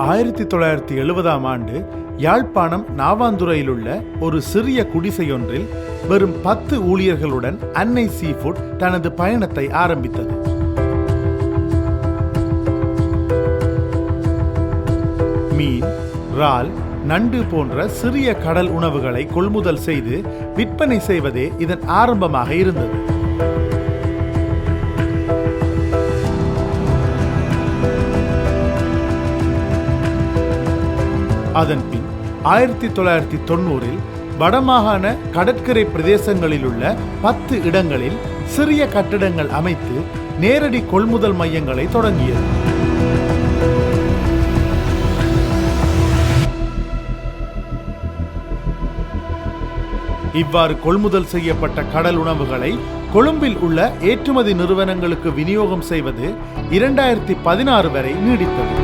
1970 ஆண்டு யாழ்ப்பாணம் நாவாந்துறையிலுள்ள ஒரு சிறிய குடிசையொன்றில் வெறும் 10 ஊழியர்களுடன் அன்னை சீஃபுட் தனது பயணத்தை ஆரம்பித்தது. மீன், இறால், நண்டு போன்ற சிறிய கடல் உணவுகளை கொள்முதல் செய்து விற்பனை செய்வதே இதன் ஆரம்பமாக இருந்தது. அதன்பின் 1990 வடமாகாண கடற்கரை பிரதேசங்களில் உள்ள 10 இடங்களில் சிறிய கட்டிடங்கள் அமைத்து நேரடி கொள்முதல் மையங்களை தொடங்கியது. இவ்வாறு கொள்முதல் செய்யப்பட்ட கடல் உணவுகளை கொழும்பில் உள்ள ஏற்றுமதி நிறுவனங்களுக்கு விநியோகம் செய்வது 2016 வரை நீடித்தது.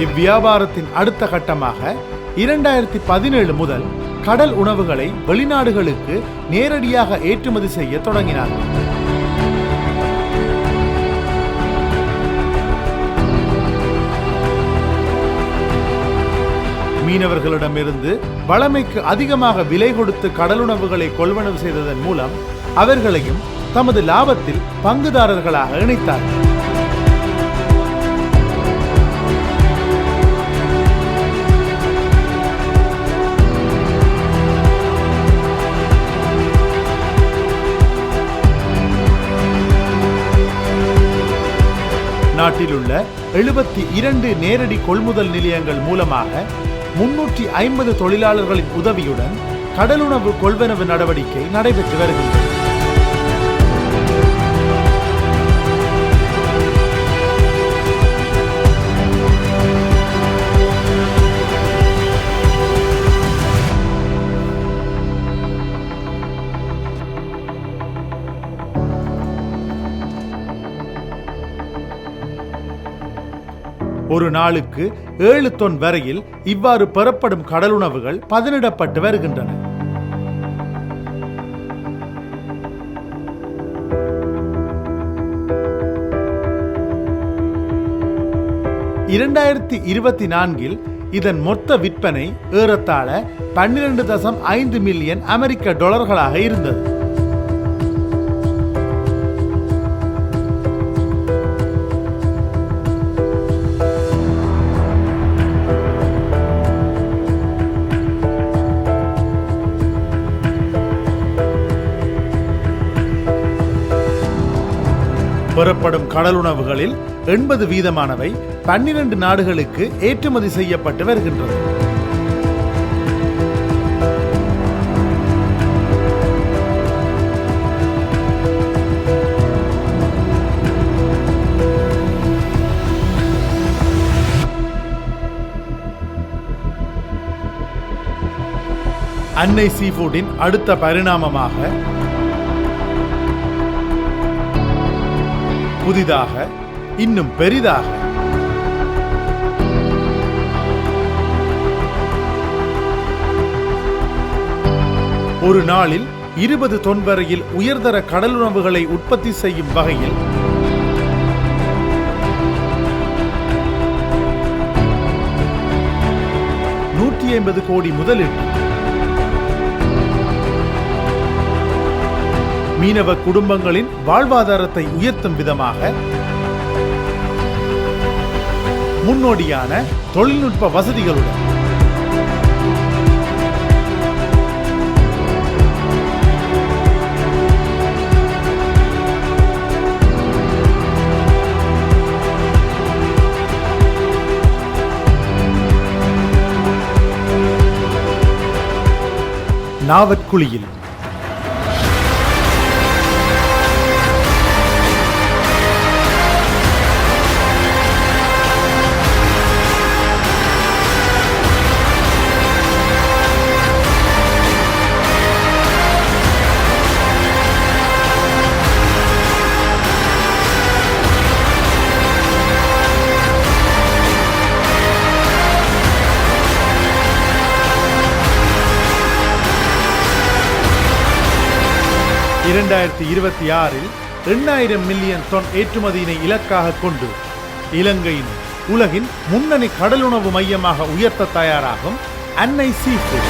இவ்வியாபாரத்தின் அடுத்த கட்டமாக 2017 முதல் கடல் உணவுகளை வெளிநாடுகளுக்கு நேரடியாக ஏற்றுமதி செய்ய தொடங்கினார்கள். மீனவர்களிடமிருந்து வளமைக்கு அதிகமாக விலை கொடுத்து கடலுணவுகளை கொள்வனவு செய்ததன் மூலம் அவர்களையும் தமது லாபத்தில் பங்குதாரர்களாக இணைத்தார்கள். நாட்டில் உள்ள 72 நேரடி கொள்முதல் நிலையங்கள் மூலமாக 350 தொழிலாளர்களின் உதவியுடன் கடலுணவு கொள்வனவு நடவடிக்கை நடைபெற்று வருகின்றது. ஒரு நாளுக்கு 7 தொன் வரையில் இவ்வாறு பெறப்படும் கடலுணவுகள் பதனிடப்பட்டு வருகின்றன. $2024 இதன் மொத்த விற்பனை ஏறத்தாழ 12.5 மில்லியன் அமெரிக்க டாலர்களாக இருந்தது. பெறப்படும் கடலுணவுகளில் 80% 12 நாடுகளுக்கு ஏற்றுமதி செய்யப்பட்டு வருகின்றது. அன்னை சீஃபுட்டின் அடுத்த பரிணாமமாக புதிதாக இன்னும் பெரிதாக ஒரு நாளில் 20 தொன் வரையில் உயர்தர கடலுணவுகளை உற்பத்தி செய்யும் வகையில் $150 கோடி முதலீடு மீனவ குடும்பங்களின் வாழ்வாதாரத்தை உயர்த்தும் விதமாக முன்னோடியான தொழில்நுட்ப வசதிகளுடன் நாவற்குழியில் 2026 8,000 மில்லியன் தொன் ஏற்றுமதியினை இலக்காக கொண்டு இலங்கையின் உலகின் முன்னணி கடலுணவு மையமாக உயர்த்த தயாராகும் அன்னை சீ ஃபுட்.